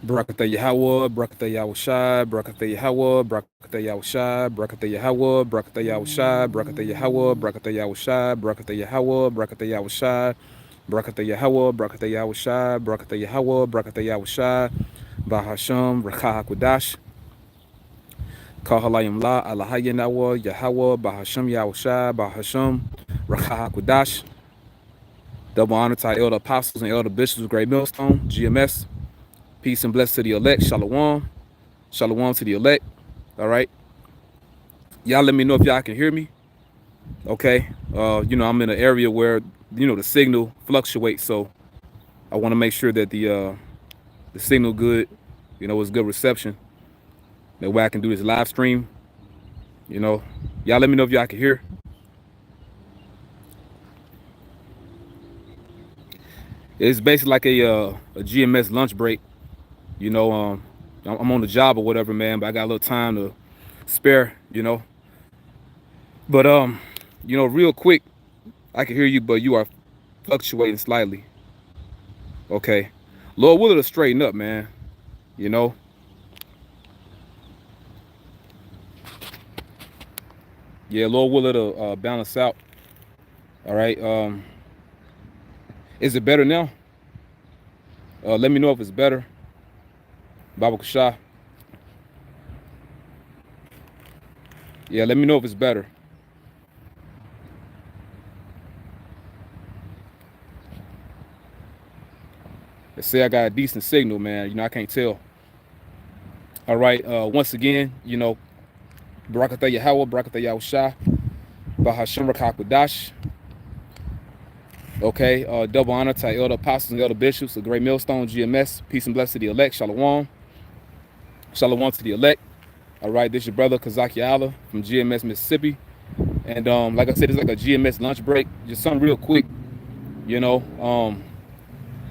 Barakatha Yahweh, Barakatha Yahushai, Barakatha Yahweh, Barakatha Yahushai, Barakatha Yahweh, Barakatha Yahushai, Barakatha Yahweh, Barakatha Yahushai, Barakatha Yahweh, Barakatha Yahushai, Barakatha Yahweh, Barakatha Yahushai, Barakatha Yahweh, Barakatha Yahushai, Bahasham, Rakah Hakudash, Kahalayim La, Alahayan Yahweh, Yahweh, Bahasham Yahushai, Bahasham, Rakah Hakudash. Double honor to our elder apostles and elder bishops of Great Millstone, GMS. Peace and blessings to the elect, Shalom. Shalom to the elect. All right. Y'all let me know if y'all can hear me. Okay. I'm in an area where, the signal fluctuates. So I want to make sure that the signal good, is good reception. That way I can do this live stream. You know. Y'all let me know if y'all can hear. It's basically like a GMS lunch break. You know, I'm on the job or whatever, man, but I got a little time to spare, But real quick, I can hear you, but you are fluctuating slightly. Okay. Lord willing to straighten up, man. You know. Yeah, Lord willing to balance out. All right. Is it better now? Let me know if it's better. Baba Kasha. Yeah, let me know if it's better. Let's say I got a decent signal, man. I can't tell. All right. Once again, Barakatha Yahweh, Barakatha Yahushai, Bahashim Rakakwadash. Okay. Double honor to elder apostles and elder bishops, the Great Millstone, GMS. Peace and blessings to the elect. Shalom. Shalom to the elect. All right. This is your brother Kazaki Allah from GMS, Mississippi. And like I said, it's like a GMS lunch break. Just something real quick.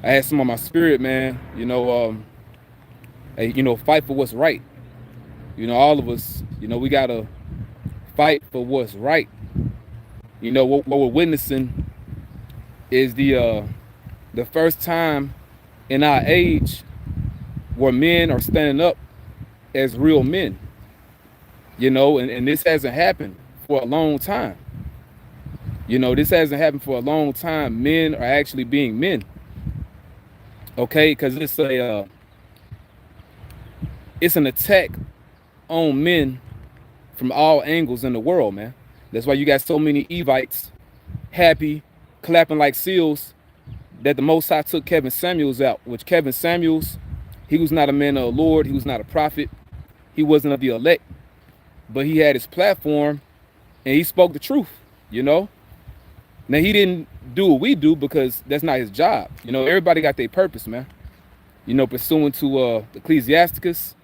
I had some on my spirit, man. Fight for what's right. All of us, we gotta fight for what's right. What we're witnessing is the first time in our age where men are standing up as real men. And this hasn't happened for a long time. This hasn't happened for a long time. Men are actually being men. Okay, because it's an attack on men from all angles in the world, man. That's why you got so many Evites happy, clapping like seals that the Most High took Kevin Samuels out, which Kevin Samuels, he was not a man of the Lord. He was not a prophet. He wasn't of the elect. But he had his platform and he spoke the truth, Now, he didn't do what we do because that's not his job. Everybody got their purpose, man. Pursuant to Ecclesiasticus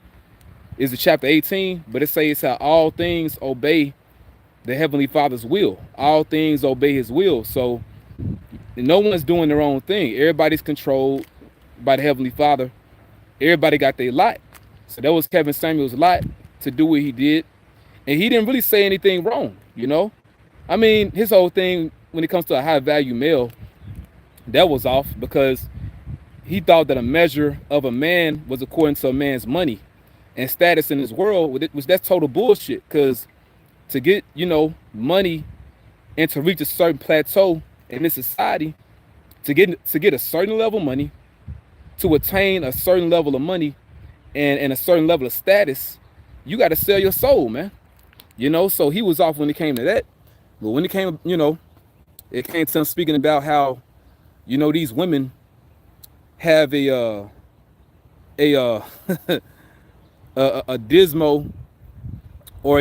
is the chapter 18, but it says how all things obey the Heavenly Father's will. All things obey his will. So no one's doing their own thing. Everybody's controlled by the Heavenly Father. Everybody got their lot. So that was Kevin Samuel's lot to do what he did. And he didn't really say anything wrong, I mean, his whole thing when it comes to a high value male, that was off because he thought that a measure of a man was according to a man's money and status in this world, which that's total bullshit. Because to get, money and to reach a certain plateau in this society, to get a certain level of money, to attain a certain level of money and a certain level of status, you got to sell your soul, man. So he was off when it came to that. But when it came, it came to him speaking about how, these women have a a dismal or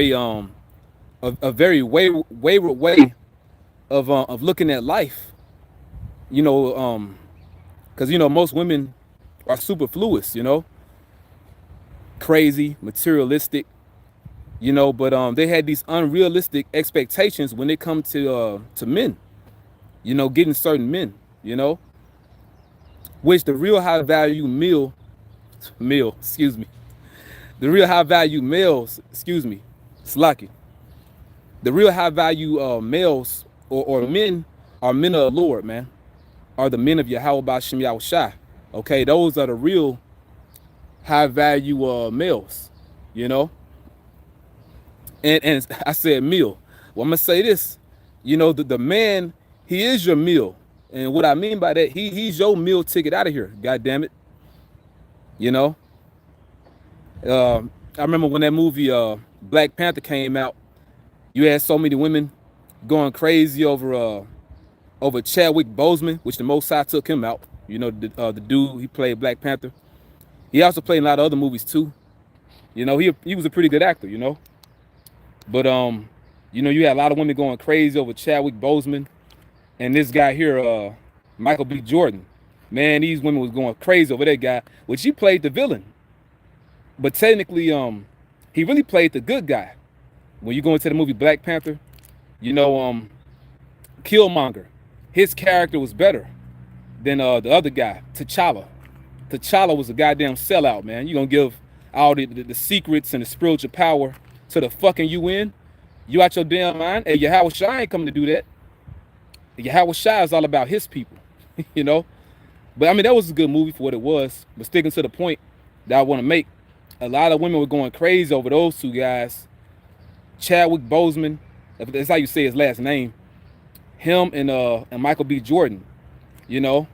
a very wayward way of looking at life. Because most women are superfluous, crazy, materialistic, but they had these unrealistic expectations when it comes to men, getting certain men, which the real high value excuse me, the real high value males, Slaki, the real high value males or men are men of the Lord, man, are the men of Yahweh Ba'Shem Yahushai. Okay, those are the real high value males, you know. And I said meal. Well, I'm gonna say this, you know, the man, he is your meal. And what I mean by that, he's your meal ticket out of here. God damn it. You know. I remember when that movie Black Panther came out, you had so many women going crazy over Chadwick Boseman, which the Most High took him out. You know, the dude, he played Black Panther. He also played in a lot of other movies too. You know, he was a pretty good actor, you know. But you know, you had a lot of women going crazy over Chadwick Boseman and this guy here, Michael B. Jordan. Man, these women was going crazy over that guy, which he played the villain. But technically, he really played the good guy. When you go into the movie Black Panther, you know, Killmonger, his character was better than the other guy, T'Challa. T'Challa was a goddamn sellout, man. You gonna give all the secrets and the spiritual power to the fucking UN? You out your damn mind? Hey, Yahweh Shai ain't coming to do that. Yahweh Shai is all about his people, you know? But I mean, that was a good movie for what it was. But sticking to the point that I want to make, a lot of women were going crazy over those two guys. Chadwick Boseman, if that's how you say his last name, him and Michael B. Jordan, you know?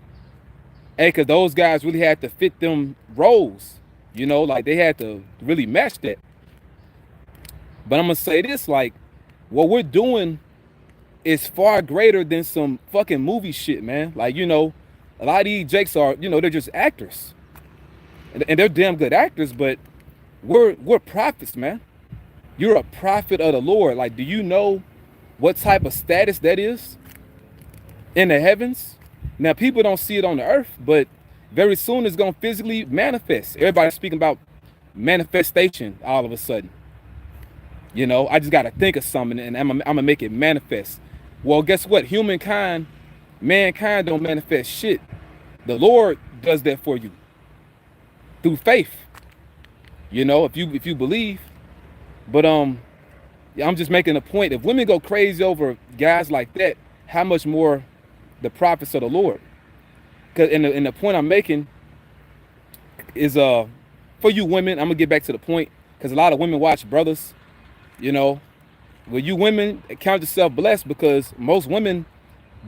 Hey, because those guys really had to fit them roles, you know? Like, they had to really match that. But I'm going to say this, like, what we're doing is far greater than some fucking movie shit, man. Like, you know, a lot of these jakes are, you know, they're just actors. And they're damn good actors, but we're prophets, man. You're a prophet of the Lord. Like, do you know what type of status that is in the heavens? Now, people don't see it on the earth, but very soon it's going to physically manifest. Everybody's speaking about manifestation all of a sudden. You know, I just got to think of something and I'm going to make it manifest. Well, guess what? Mankind don't manifest shit. The Lord does that for you through faith. You know, if you believe. But yeah, I'm just making a point. If women go crazy over guys like that, how much more the prophets of the Lord? Because and the point I'm making is for you women, I'm gonna get back to the point, because a lot of women watch brothers. You know, well, you women count yourself blessed, because most women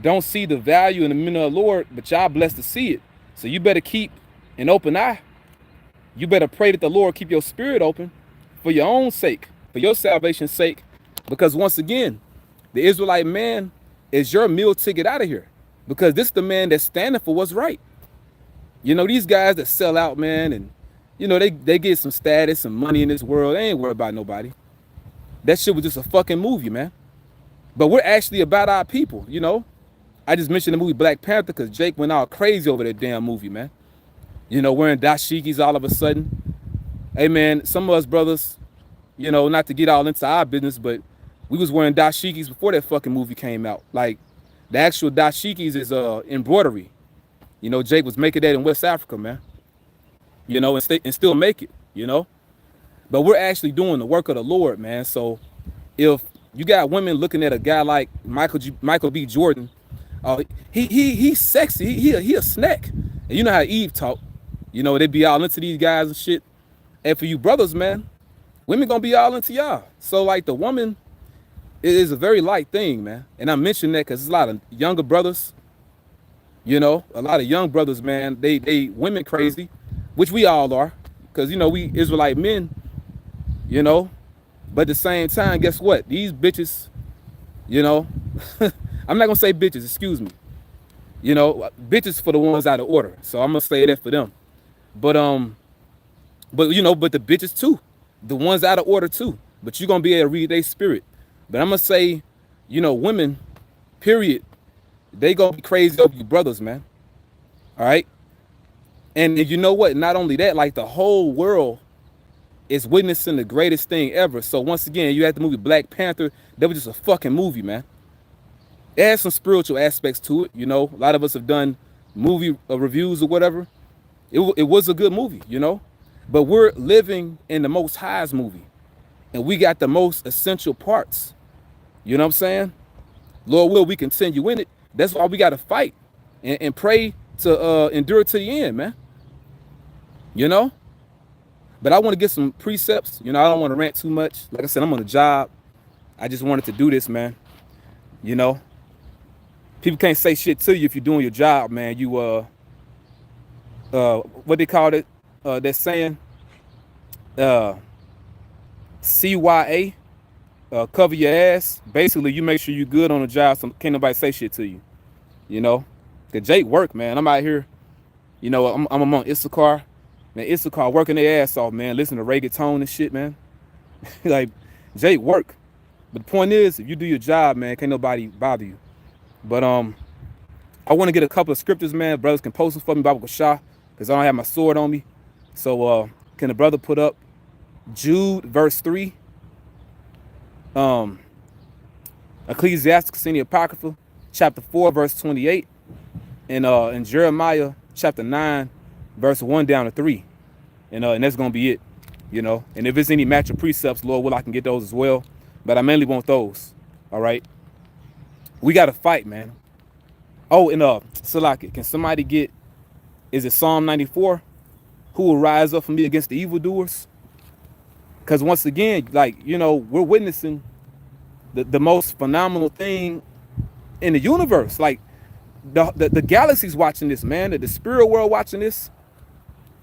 don't see the value in the men of the Lord, but y'all blessed to see it. So you better keep an open eye. You better pray that the Lord keep your spirit open for your own sake, for your salvation's sake. Because once again, the Israelite man is your meal ticket out of here. Because this is the man that's standing for what's right. You know, these guys that sell out, man, and, you know, they get some status and money in this world. They ain't worried about nobody. That shit was just a fucking movie, man. But we're actually about our people, you know. I just mentioned the movie Black Panther because Jake went all crazy over that damn movie, man. You know, wearing dashikis all of a sudden. Hey, man, some of us brothers, you know, not to get all into our business, but we was wearing dashikis before that fucking movie came out. Like, the actual dashikis is embroidery. You know, Jake was making that in West Africa, man. You know, and still make it, you know. But we're actually doing the work of the Lord, man. So if you got women looking at a guy like Michael B. Jordan, he's sexy. He a snack. And you know how Eve talk. You know, they be all into these guys and shit. And for you brothers, man, women gonna be all into y'all. So like the woman is a very light thing, man. And I mention that because there's a lot of younger brothers. You know, a lot of young brothers, man. They women crazy, which we all are, because you know we Israelite men. You know, but at the same time, guess what? These bitches, you know, I'm not gonna say bitches, excuse me. You know, bitches for the ones out of order. So I'm gonna say that for them. But you know, but the bitches too, the ones out of order too. But you're gonna be able to read their spirit. But I'm gonna say, you know, women, period, they gonna be crazy over you brothers, man. All right. And you know what? Not only that, like the whole world is witnessing the greatest thing ever. So once again, you had the movie Black Panther. That was just a fucking movie, man. It has some spiritual aspects to it. You know, a lot of us have done movie reviews or whatever. It was a good movie, you know. But we're living in the Most High's movie. And we got the most essential parts. You know what I'm saying? Lord will, we continue in it. That's why we got to fight and pray to endure to the end, man. You know? But I want to get some precepts. You know, I don't want to rant too much. Like I said, I'm on the job. I just wanted to do this, man. You know, people can't say shit to you if you're doing your job, man. You what they call it? That saying, uh, CYA, cover your ass. Basically, you make sure you good on the job, so can't nobody say shit to you. You know, cause Jake work, man. I'm out here. You know, I'm among Issachar, man. Issachar working their ass off, man. Listen to reggaeton and shit, man. Like Jake work. But the point is, if you do your job, man, can't nobody bother you. But I want to get a couple of scriptures, man. Brothers can post them for me, Bible Shah, because I don't have my sword on me. So can the brother put up Jude verse 3, Ecclesiastes in the Apocrypha, chapter 4, verse 28, and Jeremiah chapter 9, verse 1 down to 3. And that's gonna be it, you know. And if there's any match of precepts, Lord will, I can get those as well. But I mainly want those. All right. We gotta fight, man. Oh, and Salaki, can somebody get, is it Psalm 94? Who will rise up for me against the evildoers? Because once again, like, you know, we're witnessing the most phenomenal thing in the universe. Like the galaxy's watching this, man. The spirit world watching this.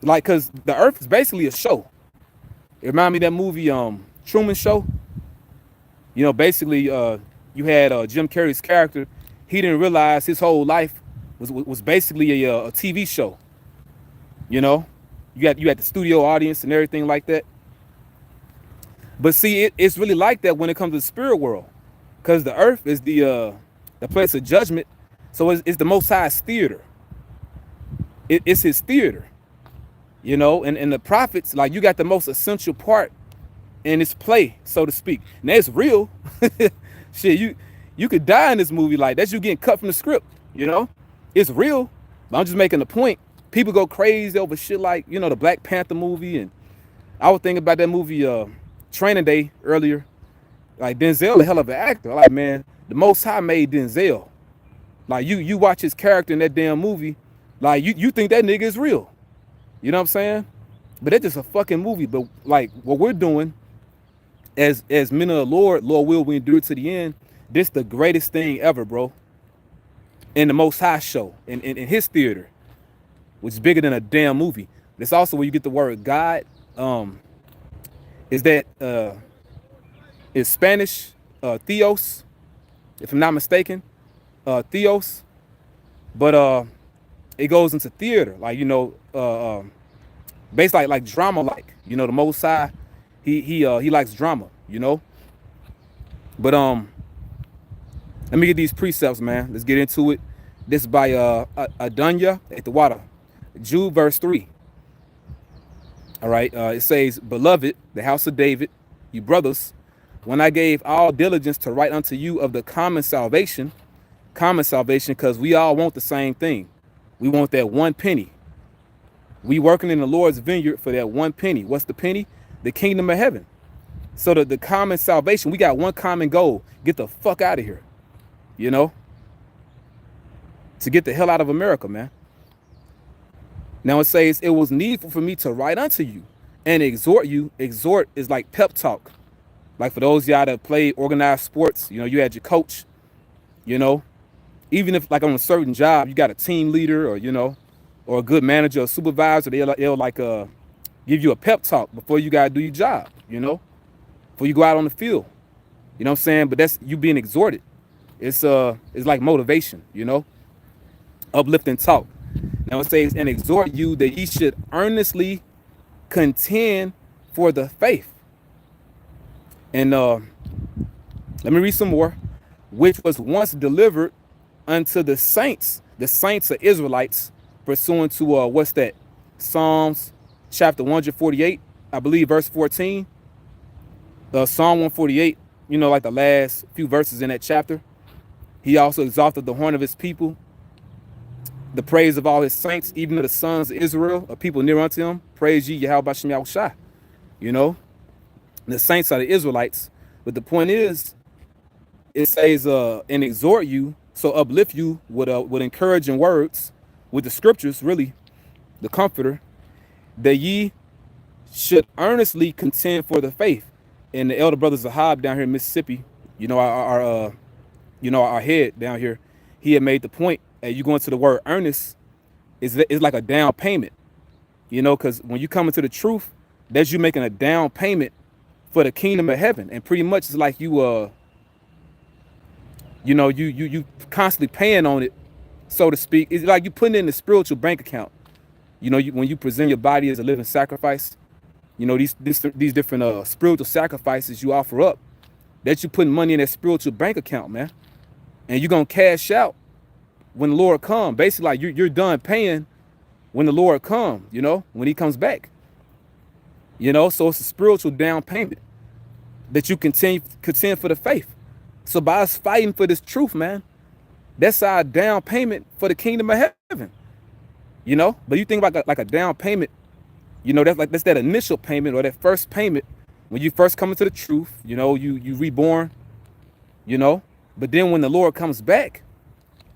Like, cause the earth is basically a show. It reminded me of that movie, Truman Show. You know, basically, you had Jim Carrey's character. He didn't realize his whole life was basically a TV show. You know, you had the studio audience and everything like that. But see, it's really like that when it comes to the spirit world, because the earth is the place of judgment. So it's the Most High's theater. It's his theater, you know. And the prophets, like, you got the most essential part in this play, so to speak. Now it's real. Shit, you could die in this movie. Like, that's you getting cut from the script, you know. It's real. But I'm just making the point. People go crazy over shit like, you know, the Black Panther movie, and I was thinking about that movie Training Day earlier. Like, Denzel, a hell of an actor. Like, man, the Most High made Denzel. Like, you watch his character in that damn movie, like, you think that nigga is real. You know what I'm saying? But that's just a fucking movie. But like, what we're doing as men of the Lord will, we endure to the end. This the greatest thing ever, bro. In the Most High show, in his theater, which is bigger than a damn movie. That's also where you get the word God. Is Spanish, Theos, if I'm not mistaken, Theos. But it goes into theater, like, you know, based like drama, like, you know, the Most High, he likes drama, you know. But let me get these precepts, man. Let's get into it. This is by Adunya at the water. Jude verse 3. All right, it says, "Beloved, the house of David, you brothers, when I gave all diligence to write unto you of the common salvation, because we all want the same thing. We want that one penny. We working in the Lord's vineyard for that one penny. What's the penny? The kingdom of heaven. So the common salvation, we got one common goal. Get the fuck out of here. You know? To get the hell out of America, man. Now it says, it was needful for me to write unto you and exhort you. Exhort is like pep talk. Like, for those of y'all that play organized sports, you know, you had your coach, you know. Even if, like, on a certain job, you got a team leader, or, you know, or a good manager or supervisor, they'll like give you a pep talk before you gotta do your job, you know, before you go out on the field. You know what I'm saying? But that's you being exhorted. It's like motivation, you know, uplifting talk. Now it says, and exhort you that ye should earnestly contend for the faith. And let me read some more. Which was once delivered unto the saints of Israelites, pursuant to what's that? Psalms chapter 148, I believe, verse 14. Psalm 148, you know, like the last few verses in that chapter. He also exalted the horn of his people, the praise of all his saints, even of the sons of Israel, a people near unto him. Praise ye Yahweh Bashem Yahushua. You know, the saints are the Israelites. But the point is, it says, and exhort you, so uplift you with encouraging words, with the scriptures, really, the comforter, that ye should earnestly contend for the faith. And the elder brother Zahab down here in Mississippi, you know, our head down here, he had made the point that you go into the word earnest is like a down payment, you know, because when you come into the truth, that's you making a down payment for the kingdom of heaven. And pretty much it's like you you constantly paying on it, so to speak. It's like you putting it in the spiritual bank account. You know, when you present your body as a living sacrifice, you know, these different spiritual sacrifices you offer up, that you putting money in that spiritual bank account, man. And you're gonna cash out when the Lord come. Basically, like you're done paying when the Lord come, you know, when he comes back. You know, so it's a spiritual down payment that you contend for the faith. So by us fighting for this truth, man, that's our down payment for the kingdom of heaven. You know, but you think about like a down payment, you know, that's that initial payment or that first payment when you first come into the truth, you know, you reborn, you know. But then when the Lord comes back,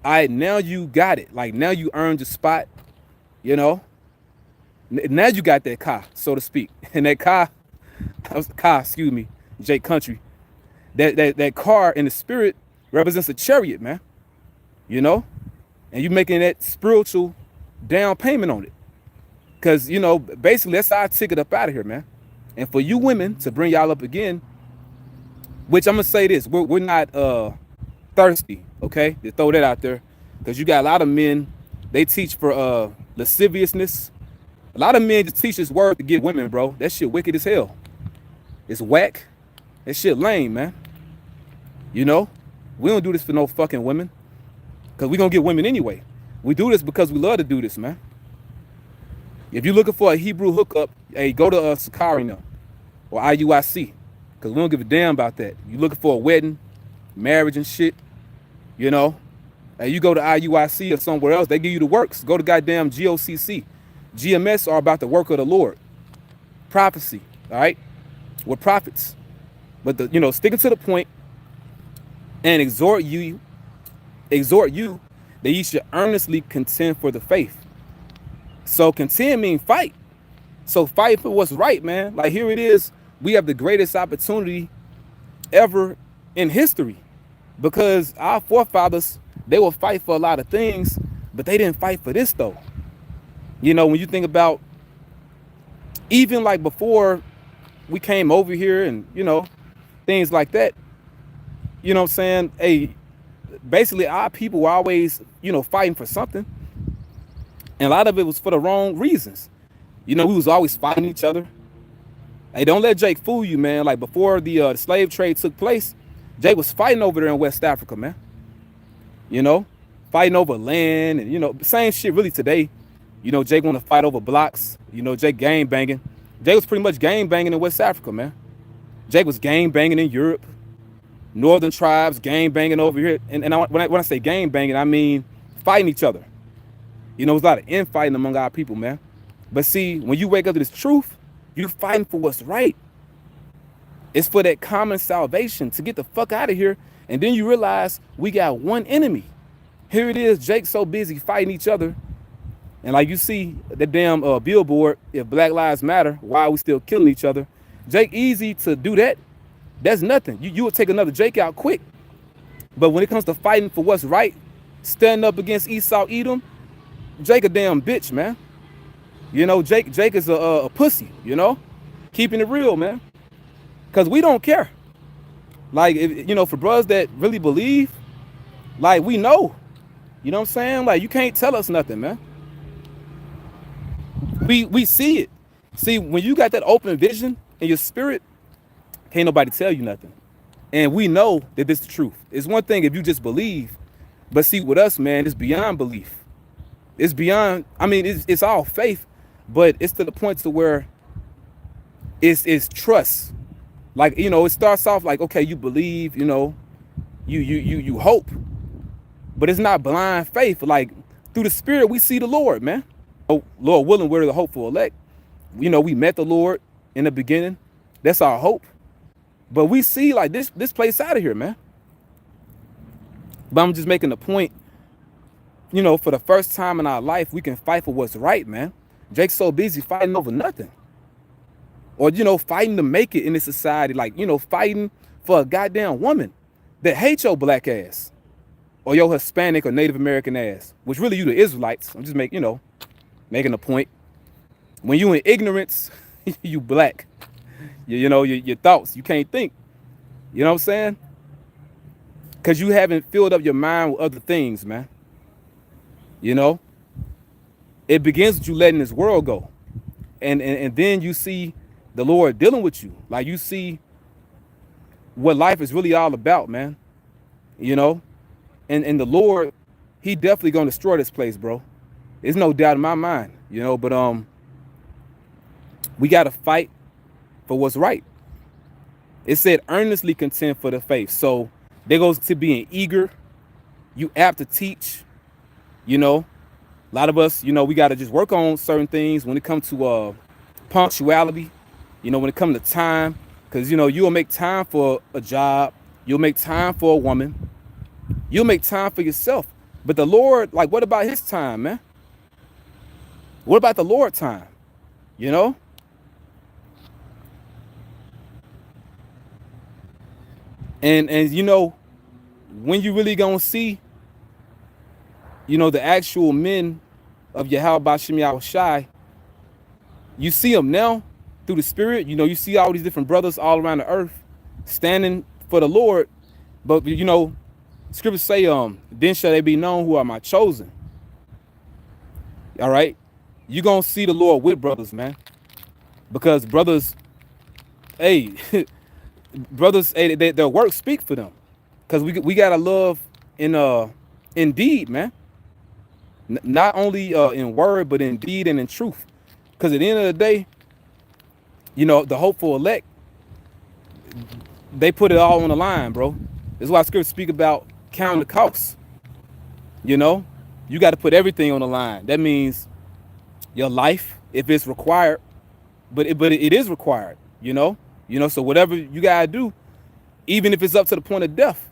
all right, now you got it. Like now you earned your spot, you know. Now you got that car, so to speak. And that car, excuse me, Jake Country. That car in the spirit represents a chariot, man. You know? And you making that spiritual down payment on it. Because, you know, basically that's our ticket up out of here, man. And for you women, to bring y'all up again, which I'm going to say this, we're not thirsty, okay? To throw that out there. Because you got a lot of men, they teach for lasciviousness. A lot of men just teach this word to get women, bro. That shit wicked as hell. It's whack. That shit lame, man. You know? We don't do this for no fucking women. Because we going to get women anyway. We do this because we love to do this, man. If you're looking for a Hebrew hookup, hey, go to Sakari now. Or IUIC. Because we don't give a damn about that. You looking for a wedding, marriage and shit, you know? Hey, you go to IUIC or somewhere else, they give you the works. Go to goddamn GOCC. GMS are about the work of the Lord. Prophecy, all right? We're prophets. But, you know, sticking to the point and exhort you that you should earnestly contend for the faith. So contend means fight. So fight for what's right, man. Like here it is. We have the greatest opportunity ever in history because our forefathers, they will fight for a lot of things, but they didn't fight for this though. You know, when you think about even like before we came over here and, you know, things like that, you know what I'm saying? Hey, basically our people were always, you know, fighting for something. And a lot of it was for the wrong reasons. You know, we was always fighting each other. Hey, don't let Jake fool you, man. Like before the slave trade took place, Jake was fighting over there in West Africa, man. You know, fighting over land and, you know, same shit really today. You know, Jake want to fight over blocks. You know, Jake gang banging. Jake was pretty much gang banging in West Africa, man. Jake was gang banging in Europe. Northern tribes gang banging over here. And when I say gang banging, I mean fighting each other. You know, there's a lot of infighting among our people, man. But see, when you wake up to this truth, you're fighting for what's right. It's for that common salvation to get the fuck out of here. And then you realize we got one enemy. Here it is, Jake so busy fighting each other. And like you see the damn billboard, if Black Lives Matter, why are we still killing each other? Jake easy to do that. That's nothing. You would take another Jake out quick. But when it comes to fighting for what's right, standing up against Esau Edom, Jake a damn bitch, man. You know, Jake is a pussy, you know, keeping it real, man. Because we don't care. Like, if, you know, for brothers that really believe, like, we know. You know what I'm saying? Like, you can't tell us nothing, man. We see it. See, when you got that open vision in your spirit, can't nobody tell you nothing. And we know that this is the truth. It's one thing if you just believe, but see, with us, man, it's beyond belief. It's beyond, I mean, it's all faith, but it's to the point to where it's trust. Like, you know, it starts off like, okay, you believe, you know, you hope, but it's not blind faith. Like through the spirit, we see the Lord, man. Oh, Lord willing, we're the hopeful elect. You know, we met the Lord in the beginning. That's our hope. But we see like this place out of here, man. But I'm just making the point, you know, for the first time in our life, we can fight for what's right, man. Jake's so busy fighting over nothing. or, you know, fighting to make it in this society, like, you know, fighting for a goddamn woman that hates your black ass or your Hispanic or Native American ass, which really you the Israelites. I'm just making a point. When you in ignorance, you black. You know, your thoughts, you can't think. You know what I'm saying? Because you haven't filled up your mind with other things, man. You know? It begins with you letting this world go. And then you see the Lord dealing with you. Like, you see what life is really all about, man. You know? And the Lord, he definitely gonna destroy this place, bro. There's no doubt in my mind, you know, but we gotta fight for what's right. It said earnestly contend for the faith. So there goes to being eager. You apt to teach, you know. A lot of us, you know, we gotta just work on certain things when it comes to punctuality, you know, when it comes to time. Cause you know, you'll make time for a job, you'll make time for a woman, you'll make time for yourself. But the Lord, like, what about his time, man? What about the Lord time? You know? And you know, when you really gonna see, you know, the actual men of Yahweh Shem Yahushai, you see them now through the Spirit. You know, you see all these different brothers all around the earth standing for the Lord. But you know, scriptures say, then shall they be known who are my chosen. All right, you're gonna see the Lord with brothers, man, because brothers, hey, brothers, hey, their work speak for them, because we gotta love in deed, man. Not only in word, but in deed and in truth. Because at the end of the day, you know, the hopeful elect, they put it all on the line, bro. This is why scriptures speak about counting the costs. You know, you got to put everything on the line. That means your life, if it's required, but it is required. You know, so whatever you gotta do, even if it's up to the point of death,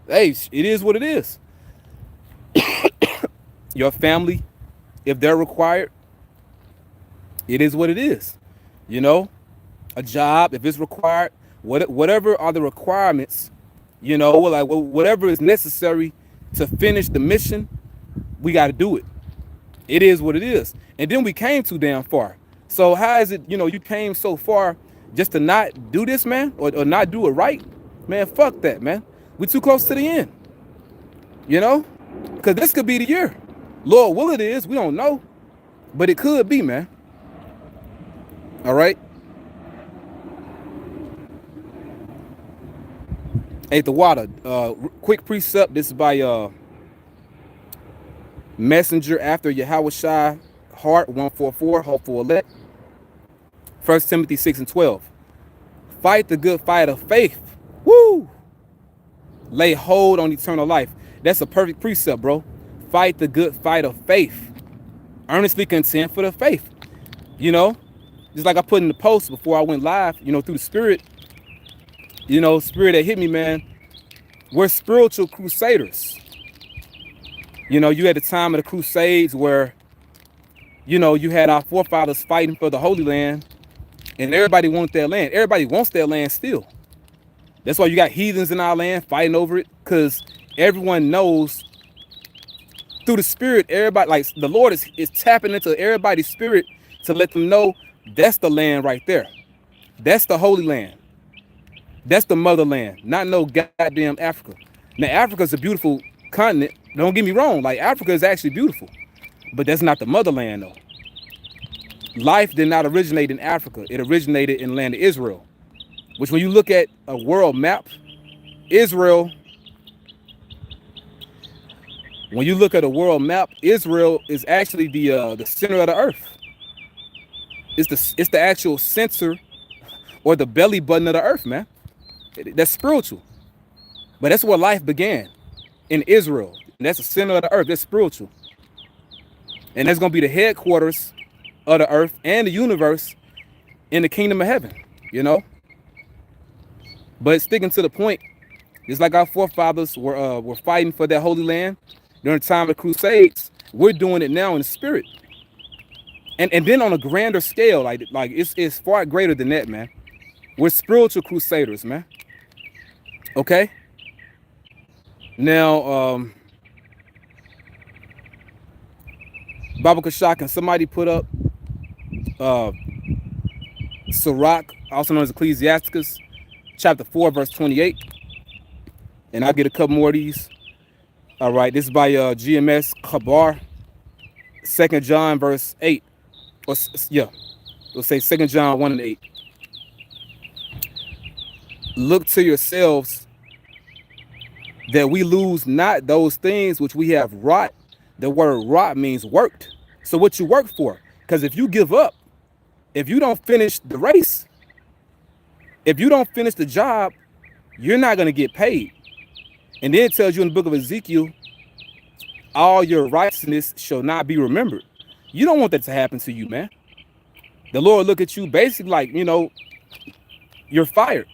hey, it is what it is. Your family, if they're required, it is what it is. You know, a job, if it's required, whatever are the requirements, you know, like whatever is necessary to finish the mission, we got to do it. It is what it is. And then we came too damn far. So how is it, you know, you came so far just to not do this, man, or not do it right? Man, fuck that, man. We too close to the end, you know, because this could be the year. Lord will it is, we don't know, but it could be, man. All right. Hey, the water, quick precept. This is by Messenger after Yahushai Heart 144, hopeful elect. 1 Timothy 6:12. Fight the good fight of faith. Woo! Lay hold on eternal life. That's a perfect precept, bro. Fight the good fight of faith. Earnestly contend for the faith. You know, just like I put in the post before I went live, you know, through the Spirit, you know, Spirit that hit me, man. We're spiritual crusaders. You know, you had the time of the Crusades where, you know, you had our forefathers fighting for the Holy Land, and everybody wanted their land. Everybody wants their land still. That's why you got heathens in our land fighting over it, because everyone knows through the Spirit, everybody, like the Lord is tapping into everybody's spirit to let them know that's the land right there. That's the Holy Land. That's the motherland, not no goddamn Africa. Now, Africa's a beautiful continent. Don't get me wrong. Like, Africa is actually beautiful, but that's not the motherland, though. Life did not originate in Africa. It originated in the land of Israel, which when you look at a world map, Israel, when you look at a world map, Israel is actually the center of the earth. It's the actual center or the belly button of the earth, man. That's spiritual. But that's where life began, in Israel. And that's the center of the earth. That's spiritual. And that's going to be the headquarters of the earth and the universe in the kingdom of heaven, you know? But sticking to the point, just like our forefathers were fighting for that Holy Land during the time of the Crusades, we're doing it now in the Spirit. And then on a grander scale, like it's far greater than that, man. We're spiritual crusaders, man. Okay. Now, Baba Kashak, and somebody put up uh Sirach, also known as Ecclesiasticus, chapter 4, verse 28. And I'll get a couple more of these. All right, this is by GMS Kabar, 2nd John, verse 8. Or, yeah, we'll say 2nd John 1 and 8. Look to yourselves that we lose not those things which we have wrought. The word wrought means worked. So what you work for? Because if you give up, if you don't finish the race, if you don't finish the job, you're not going to get paid. And then it tells you in the book of Ezekiel, all your righteousness shall not be remembered. You don't want that to happen to you, man. The Lord look at you basically like, you know, you're fired.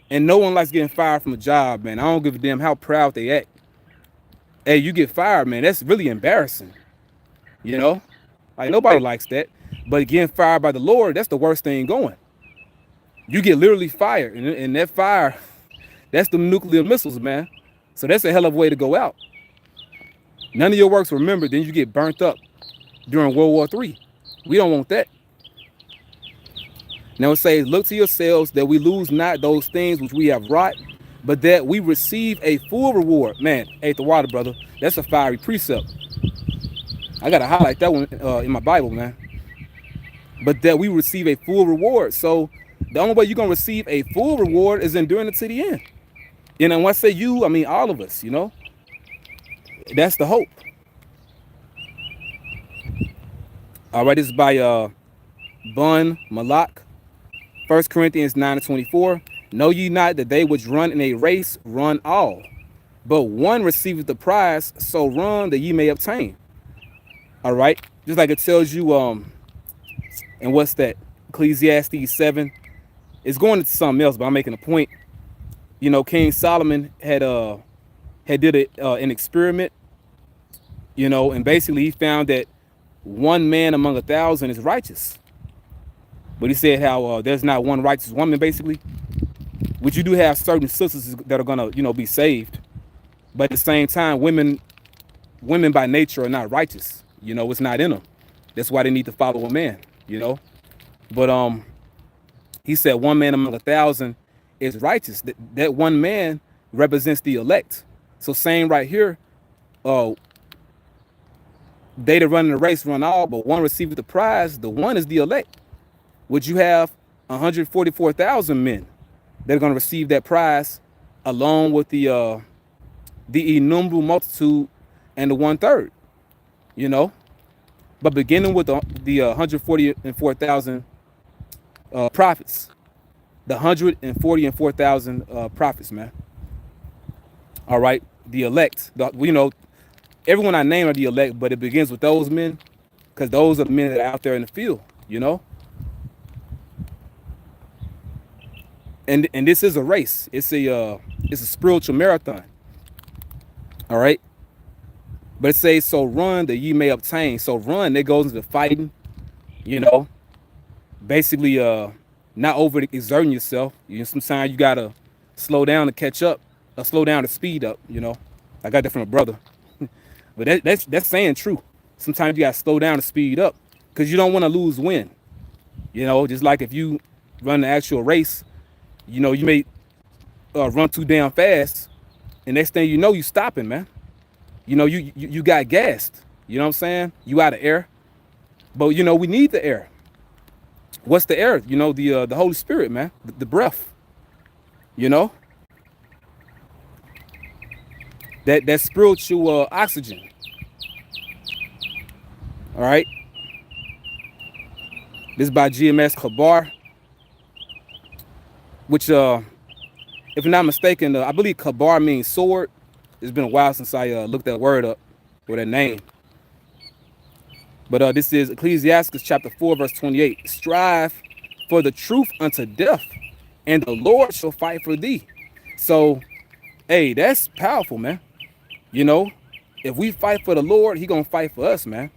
And no one likes getting fired from a job, man. I don't give a damn how proud they act. Hey, you get fired, man. That's really embarrassing. You know, like nobody likes that. But getting fired by the Lord, that's the worst thing going. You get literally fired. And that fire, that's the nuclear missiles, man. So that's a hell of a way to go out. None of your works remembered, then you get burnt up during World War III. We don't want that. Now it says, look to yourselves that we lose not those things which we have wrought, but that we receive a full reward. Man, ate the water, brother. That's a fiery precept. I got to highlight that one in my Bible, man. But that we receive a full reward. So the only way you're going to receive a full reward is enduring it to the end. And when I say you, I mean all of us, you know. That's the hope. All right, this is by Bun Malak. 1 Corinthians 9:24. Know ye not that they which run in a race run all, but one receiveth the prize, so run that ye may obtain. All right, just like it tells you, and what's that? Ecclesiastes 7. It's going into something else, but I'm making a point. You know, King Solomon had did an experiment, you know, and basically he found that one man among 1,000 is righteous. But he said how there's not one righteous woman, basically. Which you do have certain sisters that are gonna, you know, be saved. But at the same time, women by nature are not righteous. You know, it's not in them. That's why they need to follow a man, you know. But he said one man among 1,000 is righteous. That one man represents the elect. So saying right here, they that run in the race run all, but one receiveth the prize. The one is the elect. Would you have 144,000 men that are going to receive that prize, along with the innumerable multitude and the 1/3, you know? But beginning with the 144,000 prophets, the 144,000 prophets, man. All right, the elect. You know, everyone I name are the elect, but it begins with those men, because those are the men that are out there in the field, you know. And this is a race. It's a spiritual marathon. All right. But it says, so run that ye may obtain. So run, that goes into fighting, you know. Basically, not over exerting yourself. You know, sometimes you gotta slow down to catch up, or slow down to speed up, you know. I got that from a brother. But that's saying true. Sometimes you gotta slow down to speed up, because you don't want to lose wind. You know, just like if you run the actual race, you know, you may run too damn fast, and next thing you know, you stopping, man. You know, you got gassed. You know what I'm saying? You out of air. But, you know, we need the air. What's the air? You know, the Holy Spirit, man. The breath. You know? That spiritual oxygen. All right? This is by GMS Kabar, which, if I'm not mistaken, I believe Kabar means sword. It's been a while since I looked that word up, or that name. But this is Ecclesiastes chapter 4, verse 28. Strive for the truth unto death, and the Lord shall fight for thee. So, hey, that's powerful, man. You know, if we fight for the Lord, he gonna fight for us, man.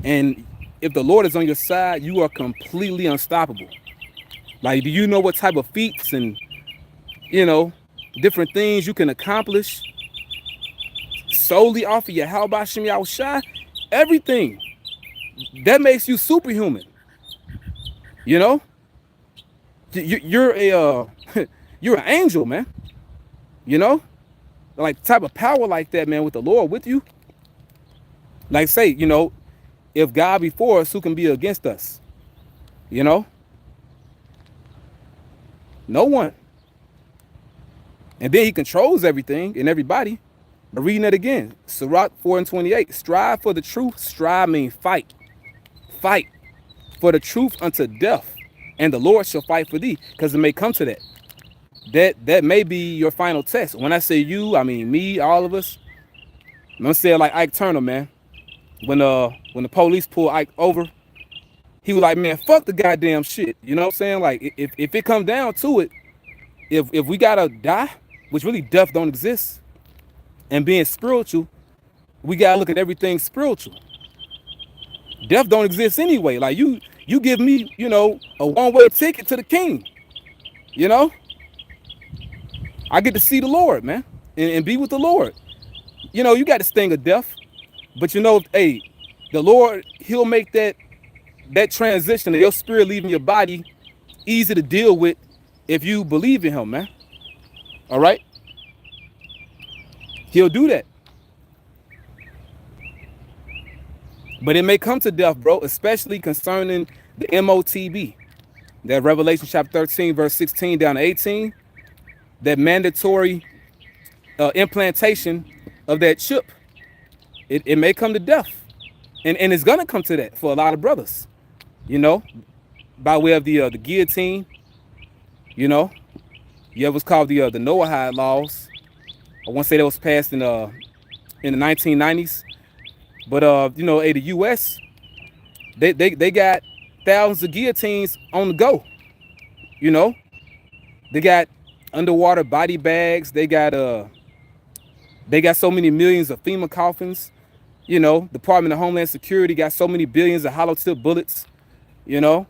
And if the Lord is on your side, you are completely unstoppable. Like, do you know what type of feats and, you know, different things you can accomplish solely off of your how about Shimmy Shai? Everything that makes you superhuman. You know, you're a you're an angel, man. You know, like type of power like that, man, with the Lord with you. Like, say, you know, if God be for us, who can be against us? You know, no one. And then he controls everything and everybody. But reading it again, Sirach 4:28. Strive for the truth. Strive means fight. Fight for the truth unto death. And the Lord shall fight for thee. Because it may come to that. That may be your final test. When I say you, I mean me, all of us. I'm gonna say it like Ike Turner, man. When the police pulled Ike over, he was like, man, fuck the goddamn shit. You know what I'm saying? Like, if it comes down to it, if we gotta die, which really death don't exist, and being spiritual, we gotta look at everything spiritual. Death don't exist anyway. Like, you give me, you know, a one-way ticket to the king. You know, I get to see the Lord, man, and be with the Lord. You know, you got the sting of death, but you know, hey, the Lord, he'll make that transition of your spirit leaving your body easy to deal with if you believe in him, man. All right? He'll do that. But it may come to death, bro, especially concerning the MOTB. That Revelation chapter 13, verse 16 down to 18. That mandatory implantation of that chip. It may come to death. And it's going to come to that for a lot of brothers. You know, by way of the guillotine. You know, yeah, it was called the Noahide laws. I want to say that was passed in the 1990s. But you know, the U.S. they got thousands of guillotines on the go. You know, they got underwater body bags. They got so many millions of FEMA coffins. You know, Department of Homeland Security got so many billions of hollow tip bullets. You know,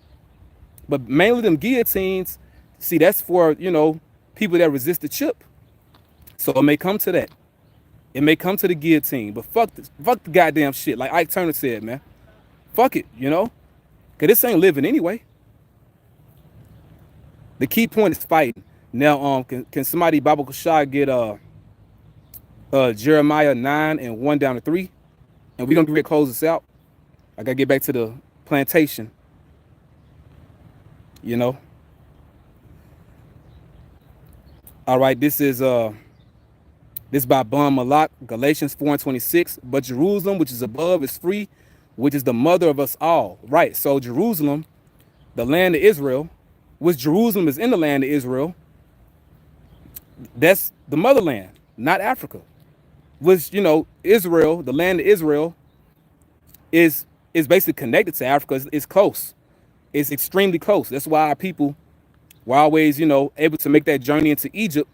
but mainly them guillotines. See, that's for, you know, people that resist the chip. So it may come to that. It may come to the guillotine, but fuck the goddamn shit. Like Ike Turner said, man. Fuck it, you know? Because this ain't living anyway. The key point is fighting. Now, can somebody, Baba Kashai, get Jeremiah 9 and 1 down to 3? And we're going to get ready to close this out. I got to get back to the plantation. You know? All right, this is by Bon Malak, Galatians 4:26. But Jerusalem, which is above, is free, which is the mother of us all. Right. So Jerusalem, the land of Israel, which Jerusalem is in the land of Israel, that's the motherland, not Africa. Which, you know, Israel, the land of Israel, is basically connected to Africa. It's close. It's extremely close. That's why our people were always, you know, able to make that journey into Egypt,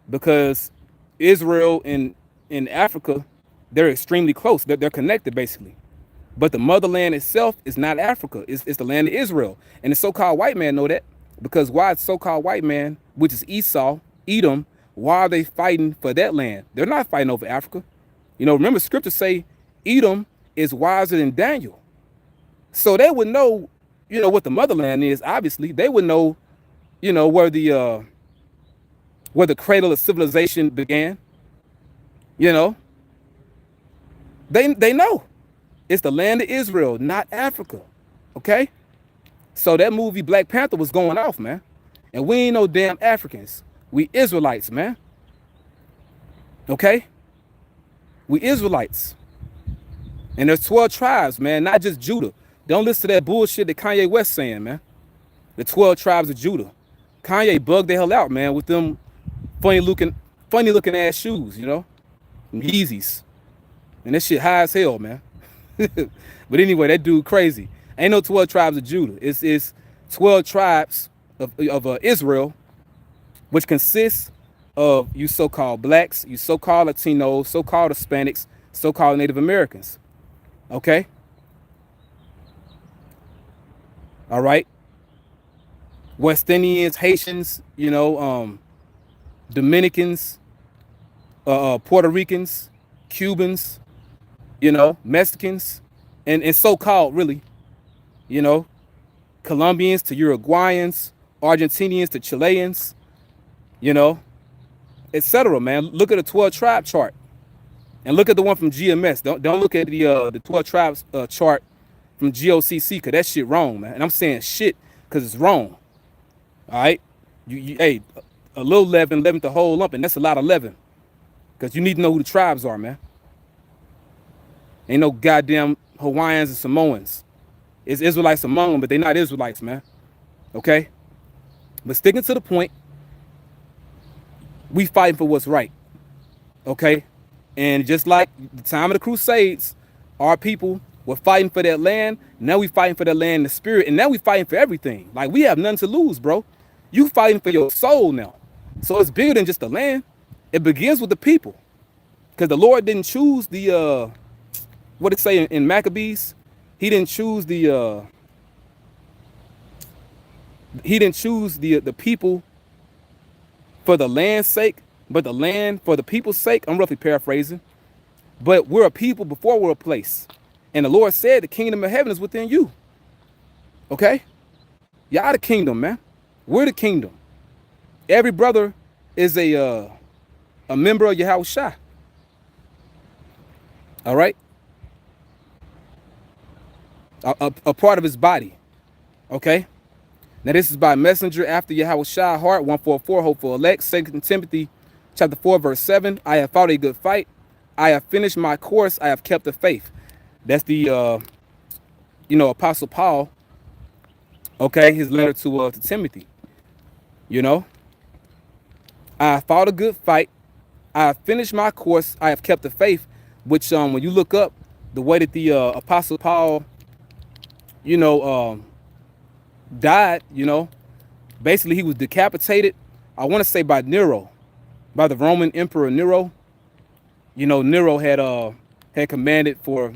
because Israel and in Africa, they're extremely close. They're connected, basically. But the motherland itself is not Africa. It's the land of Israel. And the so-called white man know that, because why the so-called white man, which is Esau, Edom, why are they fighting for that land? They're not fighting over Africa. You know, remember scriptures say Edom is wiser than Daniel. So they would know, you know, what the motherland is. Obviously, they would know, you know, where the cradle of civilization began. You know, they know it's the land of Israel, not Africa. Okay, so that movie Black Panther was going off, man, and we ain't no damn Africans. We Israelites, man. Okay, we Israelites, and there's 12 tribes, man, not just Judah. Don't listen to that bullshit that Kanye West saying, man. The 12 tribes of Judah. Kanye bugged the hell out, man, with them funny looking ass shoes, you know, and Yeezys, and that shit high as hell, man. But anyway, that dude crazy. Ain't no 12 tribes of Judah. It's 12 tribes of Israel, which consists of you so-called blacks, you so-called Latinos, so-called Hispanics, so-called Native Americans. Okay. All right. West Indians, Haitians, Dominicans, Puerto Ricans, Cubans, Mexicans, and so-called really, you know, Colombians to Uruguayans, Argentinians to Chileans, you know, etc. Man, look at the 12 tribe chart and look at the one from GMS. Don't look at the 12 tribes chart from GOCC because that shit wrong, man. And I'm saying shit because it's wrong. All right, hey, a little leaven, leaven the whole lump, and that's a lot of leaven because you need to know who the tribes are, man. Ain't no goddamn Hawaiians and Samoans. It's Israelites among them, but they're not Israelites, man. Okay? But sticking to the point, we fighting for what's right. Okay? And just like the time of the Crusades, our people were fighting for that land. Now we fighting for that land in the spirit. And now we fighting for everything. Like, we have nothing to lose, bro. You fighting for your soul now. So it's bigger than just the land. It begins with the people. Because the Lord didn't choose the, what it say in Maccabees? He didn't choose the people for the land's sake, but the land for the people's sake. I'm roughly paraphrasing. But we're a people before we're a place. And the Lord said the kingdom of heaven is within you. Okay? Y'all the kingdom, man. We're the kingdom. Every brother is a member of Yahweh Shah. All right? A part of his body. Okay? Now this is by messenger after Yahweh Shah heart, 144, hope for elect. 2 Timothy chapter 4, verse 7. I have fought a good fight. I have finished my course. I have kept the faith. That's the Apostle Paul. Okay, his letter to Timothy. I have fought a good fight. I have finished my course. I have kept the faith. Which when you look up the way that the Apostle Paul, died, basically he was decapitated, I want to say by Nero, by the Roman Emperor Nero. Nero had commanded for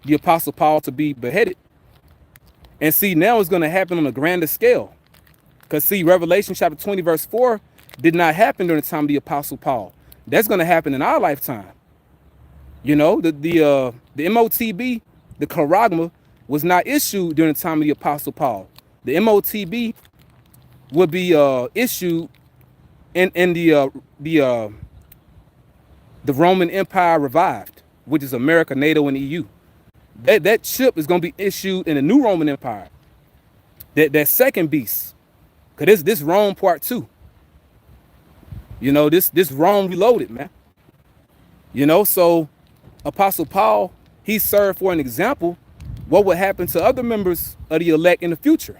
the Apostle Paul to be beheaded. And see, now it's going to happen on a grander scale. Because see, Revelation chapter 20 verse 4 did not happen during the time of the Apostle Paul. That's going to happen in our lifetime. The MOTB, the Charagma, was not issued during the time of the Apostle Paul. The MOTB would be issued in the Roman Empire revived, which is America, NATO, and EU. That chip is going to be issued in the new Roman Empire. That second beast, cause this Rome part 2. This Rome reloaded, man. So Apostle Paul, he served for an example what would happen to other members of the elect in the future,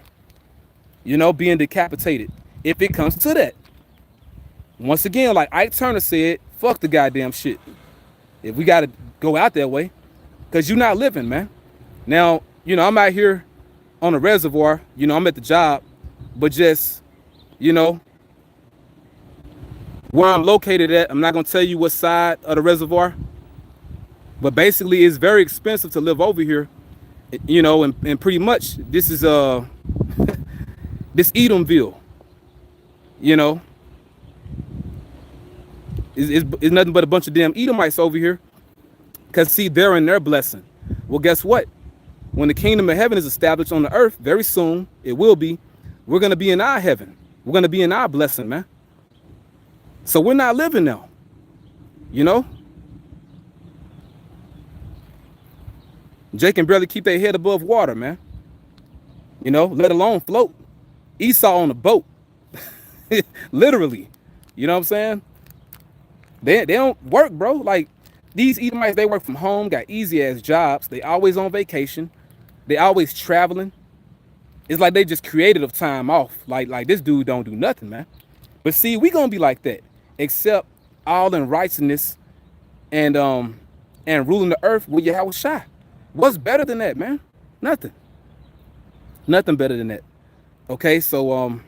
being decapitated, if it comes to that. Once again, like Ike Turner said, fuck the goddamn shit. If we got to go out that way, because you're not living, man. Now, I'm out here on a reservoir, I'm at the job, but just, where I'm located at, I'm not going to tell you what side of the reservoir, but basically it's very expensive to live over here. And pretty much this is this Edomville, it's nothing but a bunch of damn Edomites over here. Cause see, they're in their blessing. Well, guess what? When the kingdom of heaven is established on the earth, very soon it will be. We're gonna be in our heaven. We're gonna be in our blessing, man. So we're not living now, Jake can barely keep their head above water, man. Let alone float. Esau on a boat. Literally. You know what I'm saying? They don't work, bro. Like, these Edomites, they work from home, got easy ass jobs. They always on vacation. They always traveling. It's like they just created a time off. Like this dude don't do nothing, man. But see, we gonna be like that. Except all in righteousness and ruling the earth with Yahweh Shai. What's better than that, man? Nothing. Nothing better than that. Okay, so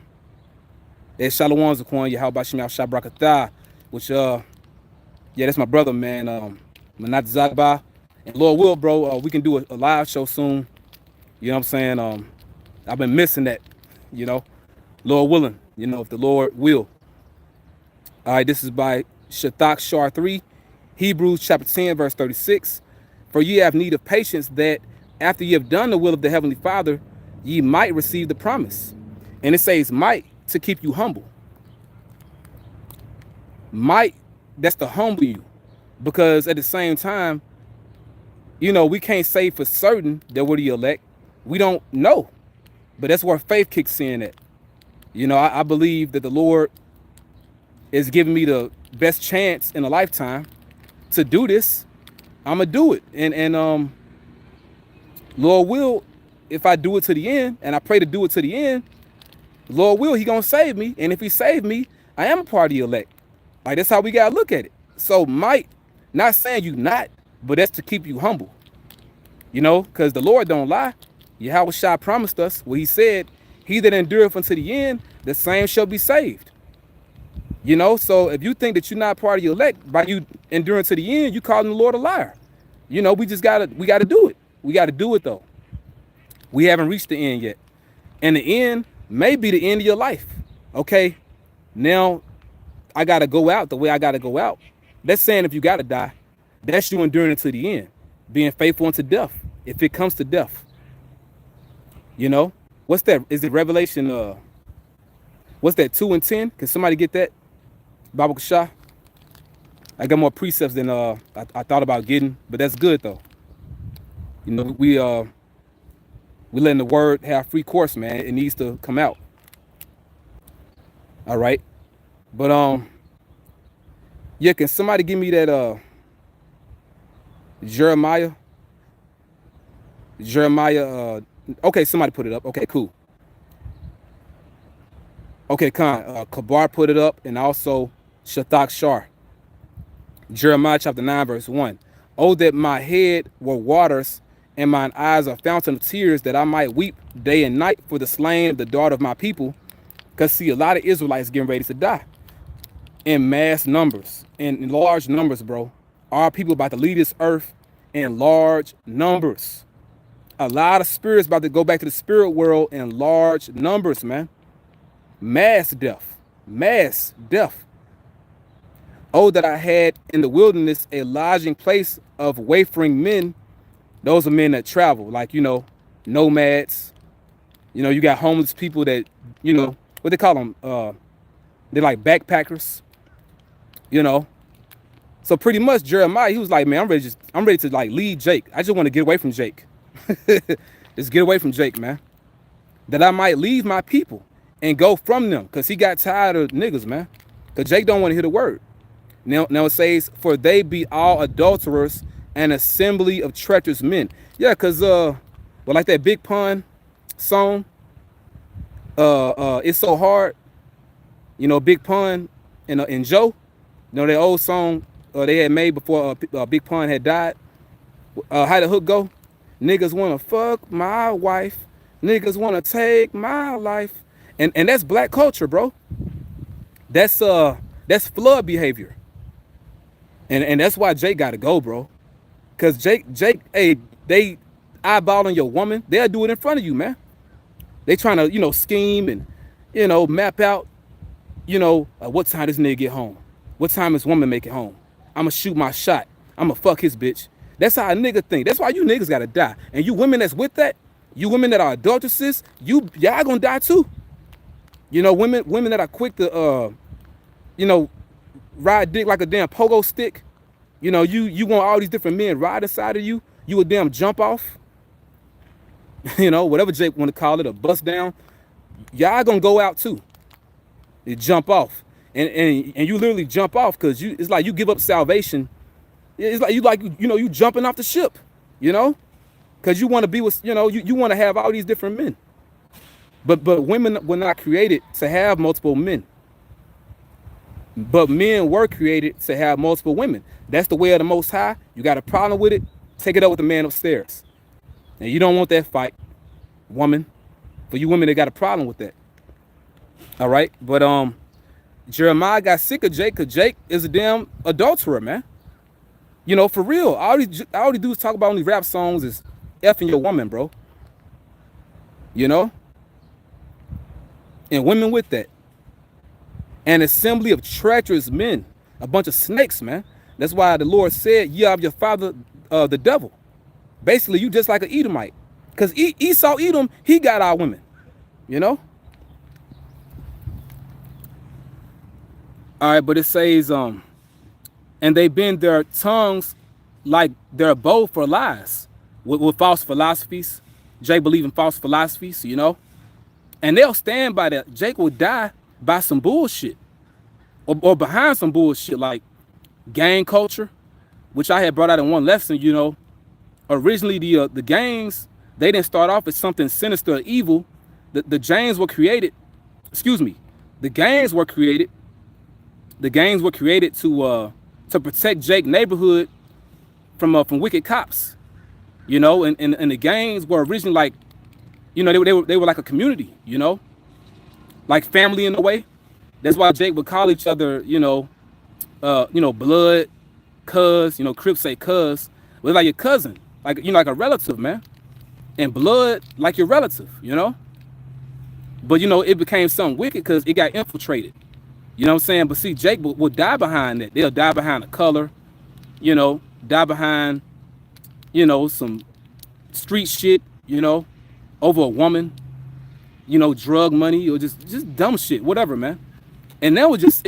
it's Shalom Zaquan, Yahweh Bashim Yahweh Brakatah, which yeah, that's my brother, man. Manat Zagba. And Lord will, bro, we can do a live show soon. You know what I'm saying? I've been missing that, you know. Lord willing, you know, if the Lord will. All right, this is by Shathak Shar 3, Hebrews chapter 10, verse 36. For ye have need of patience, that after ye have done the will of the Heavenly Father, ye might receive the promise. And it says might to keep you humble. Might, that's to humble you. Because at the same time, you know, we can't say for certain that we're the elect. We don't know. But that's where faith kicks in at. You know, I believe that the Lord is giving me the best chance in a lifetime to do this. I'm gonna do it. And Lord will, if I do it to the end, and I pray to do it to the end, Lord will, he gonna save me. And if he saved me, I am a part of the elect. Like, that's how we gotta look at it. So might, not saying you not, but that's to keep you humble. You know, because the Lord don't lie. Yahweh Shai promised us what he said, he that endureth unto the end, the same shall be saved. You know, so if you think that you're not part of the elect by you enduring to the end, you calling the Lord a liar. You know, we gotta do it. We gotta do it though. We haven't reached the end yet. And the end may be the end of your life. Okay, now I gotta go out the way I gotta go out. That's saying if you gotta die, that's you enduring to the end, being faithful unto death, if it comes to death. You know, what's that? Is it Revelation? What's that? 2 and 10? Can somebody get that? Baba Kasha? I got more precepts than I thought about getting, but that's good though. You know, we letting the word have free course, man. It needs to come out. All right, but yeah, can somebody give me that Jeremiah? Okay, somebody put it up. Okay, cool. Okay, Kabar put it up, and also Shathak Shar. Jeremiah chapter 9, verse 1. Oh, that my head were waters, and mine eyes a fountain of tears, that I might weep day and night for the slain of the daughter of my people. Because, see, a lot of Israelites getting ready to die in mass numbers, in large numbers, bro. Our people about to leave this earth in large numbers. A lot of spirits about to go back to the spirit world in large numbers, man. Mass death. Mass death. Oh, that I had in the wilderness a lodging place of wayfaring men. Those are men that travel, like, you know, nomads. You know, you got homeless people that, you know, what they call them? They're like backpackers, you know. So pretty much Jeremiah, he was like, man, I'm ready to like leave Jake. I just want to get away from Jake. Just get away from Jake, man. That I might leave my people and go from them, because he got tired of niggas, man. Because Jake don't want to hear the word. Now it says, for they be all adulterers, an assembly of treacherous men. Yeah, because well, like that Big Pun song, it's so hard. You know, Big Pun and Joe, you know, that old song they had made before Big Pun had died. How the hook go? Niggas wanna fuck my wife. Niggas wanna take my life. And that's black culture, bro. That's flood behavior. And that's why Jake gotta go, bro. Cause Jake, hey, they eyeballing your woman, they'll do it in front of you, man. They trying to, you know, scheme and, you know, map out, you know, what time this nigga get home. What time this woman make it home. I'ma shoot my shot. I'ma fuck his bitch. That's how a nigga think. That's why you niggas gotta die. And you women that's with that, you women that are adulteresses, y'all gonna die too. You know, women that are quick to, you know, ride dick like a damn pogo stick. You know, you want all these different men ride inside of you. You a damn jump off. You know, whatever Jake want to call it, a bust down. Y'all gonna go out too. You jump off, and you literally jump off because it's like you give up salvation. It's like you jumping off the ship. You know, because you want to be with, you know, you want to have all these different men. But women were not created to have multiple men. But men were created to have multiple women. That's the way of the Most High. You got a problem with it, take it up with the man upstairs. And you don't want that fight, woman. For you women that got a problem with that. All right? But Jeremiah got sick of Jake, because Jake is a damn adulterer, man. You know, for real. All these dudes talk about on these rap songs is effing your woman, bro. You know? and women with that. An assembly of treacherous men, a bunch of snakes, man. That's why the Lord said, "You have your father, the devil." Basically, you just like an Edomite, because Esau Edom, he got our women, you know. All right, but it says, and they bend their tongues like their bow for lies, with false philosophies. Jake believe in false philosophies, you know, and they'll stand by that. Jake will die by some bullshit, or behind some bullshit like gang culture, which I had brought out in one lesson. You know, originally the gangs, they didn't start off as something sinister or evil. The gangs were created. Excuse me, the gangs were created. The gangs were created to protect Jake neighborhood from wicked cops. You know, and the gangs were originally like, you know, they were like a community. You know, like family in a way. That's why Jake would call each other, you know, blood, cuz, you know, Crips say cuz, but like your cousin, like, you know, like a relative, man. And blood, like your relative, you know. But, you know, it became something wicked because it got infiltrated. You know what I'm saying? But see, Jake will die behind that. They'll die behind the color, you know, die behind, you know, some street shit, you know, over a woman, you know, drug money, or just dumb shit, whatever, man. And that was just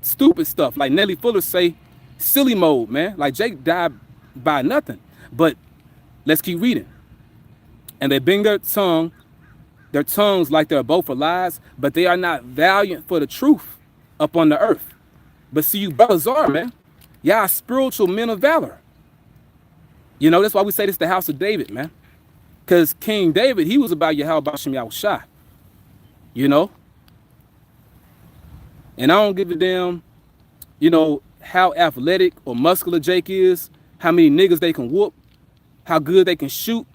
stupid stuff. Like Nelly Fuller say, silly mode, man. Like Jake died by nothing. But let's keep reading. And they bring their tongues like they're both for lies, but they are not valiant for the truth upon the earth. But see, you brothers are, man. Y'all spiritual men of valor. You know, that's why we say this the house of David, man. Because King David, he was about Yahweh Shem Yahushua. You know? And I don't give a damn, you know, how athletic or muscular Jake is, how many niggas they can whoop, how good they can shoot.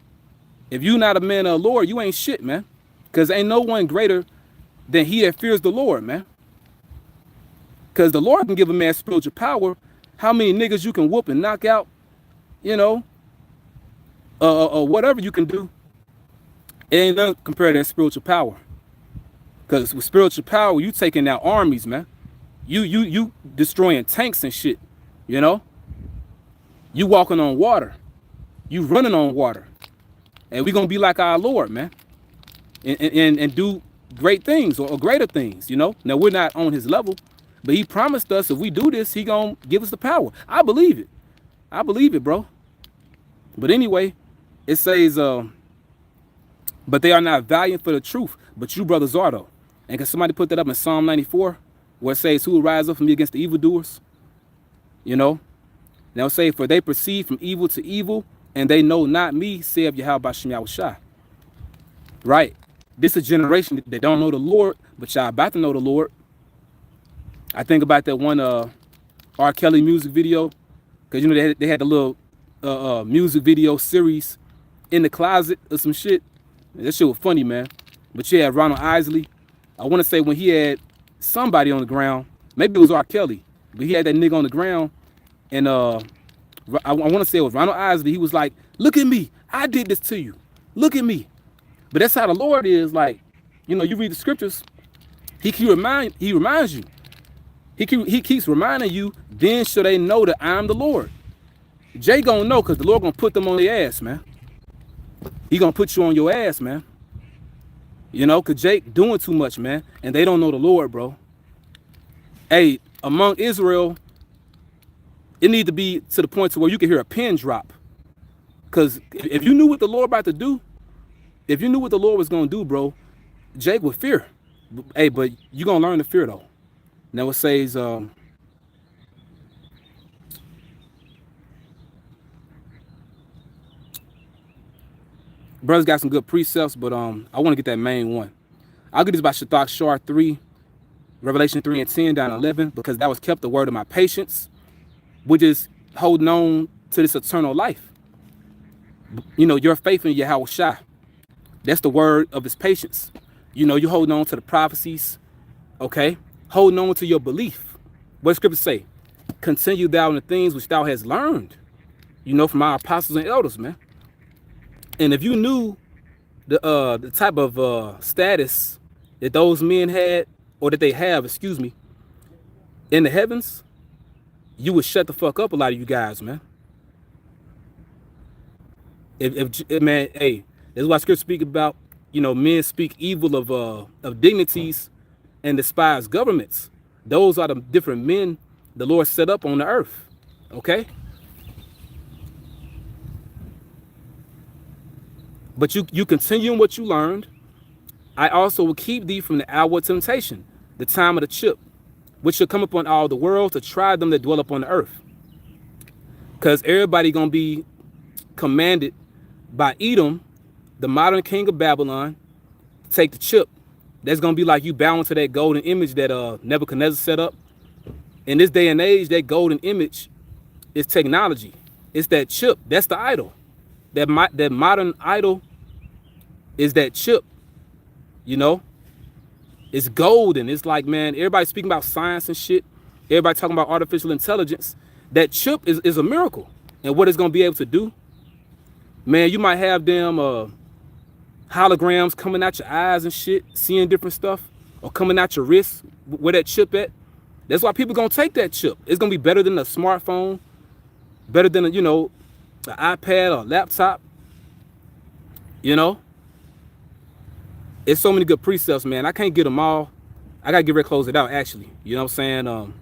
If you not a man of the Lord, you ain't shit, man. Because ain't no one greater than he that fears the Lord, man. Because the Lord can give a man spiritual power. How many niggas you can whoop and knock out, you know, or whatever you can do, it ain't nothing compared to that spiritual power. Because with spiritual power, you taking out armies, man. You destroying tanks and shit, you know. You walking on water. You running on water. And we going to be like our Lord, man. And do great things or greater things, you know. Now, we're not on his level, but he promised us if we do this, he going to give us the power. I believe it. I believe it, bro. But anyway, it says, but they are not valiant for the truth, but you brothers are, though. And can somebody put that up in Psalm 94, where it says, who will rise up from me against the evildoers? You know? Now say, for they proceed from evil to evil, and they know not me, saith Yahweh Bashem Yahushua. Right. This is a generation that don't know the Lord, but y'all about to know the Lord. I think about that one R. Kelly music video, because, you know, they had the little music video series in the closet or some shit. That shit was funny, man. But you had Ronald Isley. I want to say when he had somebody on the ground, maybe it was R. Kelly, but he had that nigga on the ground, and I want to say it was Ronald Isley. He was like, look at me. I did this to you. Look at me. But that's how the Lord is. Like, you know, you read the scriptures, he reminds you. He keeps reminding you, then shall they know that I'm the Lord. Jay gonna know, because the Lord gonna put them on their ass, man. He gonna put you on your ass, man. You know, because Jake doing too much, man. And they don't know the Lord, bro. Hey, among Israel, it need to be to the point to where you can hear a pin drop. Because if you knew what the Lord about to do, if you knew what the Lord was going to do, bro, Jake would fear. Hey, but you're going to learn to fear, though. Now it says, brothers got some good precepts, but I want to get that main one. I'll get this by Shathak Shar 3, Revelation 3 and 10 down 11, because that was kept the word of my patience, which is holding on to this eternal life. You know, your faith in Yahweh Shai. That's the word of his patience. You know, you're holding on to the prophecies, okay? Holding on to your belief. What does scripture say? Continue thou in the things which thou hast learned, you know, from our apostles and elders, man. And if you knew the type of status that those men had, or that they have, excuse me, in the heavens, you would shut the fuck up, a lot of you guys, man. If man, hey, this is why scripture speak about, you know, men speak evil of dignities and despise governments. Those are the different men the Lord set up on the earth. Okay? But you continue in what you learned. I also will keep thee from the hour of temptation, the time of the chip, which shall come upon all the world to try them that dwell upon the earth. Because everybody gonna be commanded by Edom, the modern king of Babylon, to take the chip. That's gonna be like you bowing to that golden image that Nebuchadnezzar set up. In this day and age, that golden image is technology. It's that chip. That's the idol. That modern idol is that chip. You know, it's golden. It's like, man, everybody speaking about science and shit. Everybody talking about artificial intelligence. That chip is a miracle. And what it's gonna be able to do, man, you might have them holograms coming out your eyes and shit, seeing different stuff, or coming out your wrist, where that chip at. That's why people gonna take that chip. It's gonna be better than a smartphone, better than you know, an iPad or a laptop. You know, it's so many good precepts, man. I can't get them all. I gotta get ready to close it out, actually. You know what I'm saying?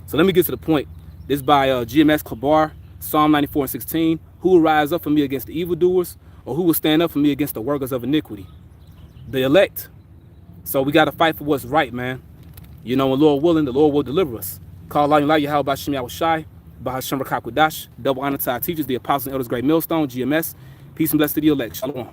So let me get to the point. This is by GMS Klabar, Psalm 94:16. Who will rise up for me against the evildoers, or who will stand up for me against the workers of iniquity? The elect. So we gotta fight for what's right, man. You know, when Lord willing, the Lord will deliver us. Call out and how about Shem Yahushai, Bahasham Rakakwadash, double honor to our teachers, the apostles and elders, great millstone, GMS. Peace and blessings to the elect. Shalom.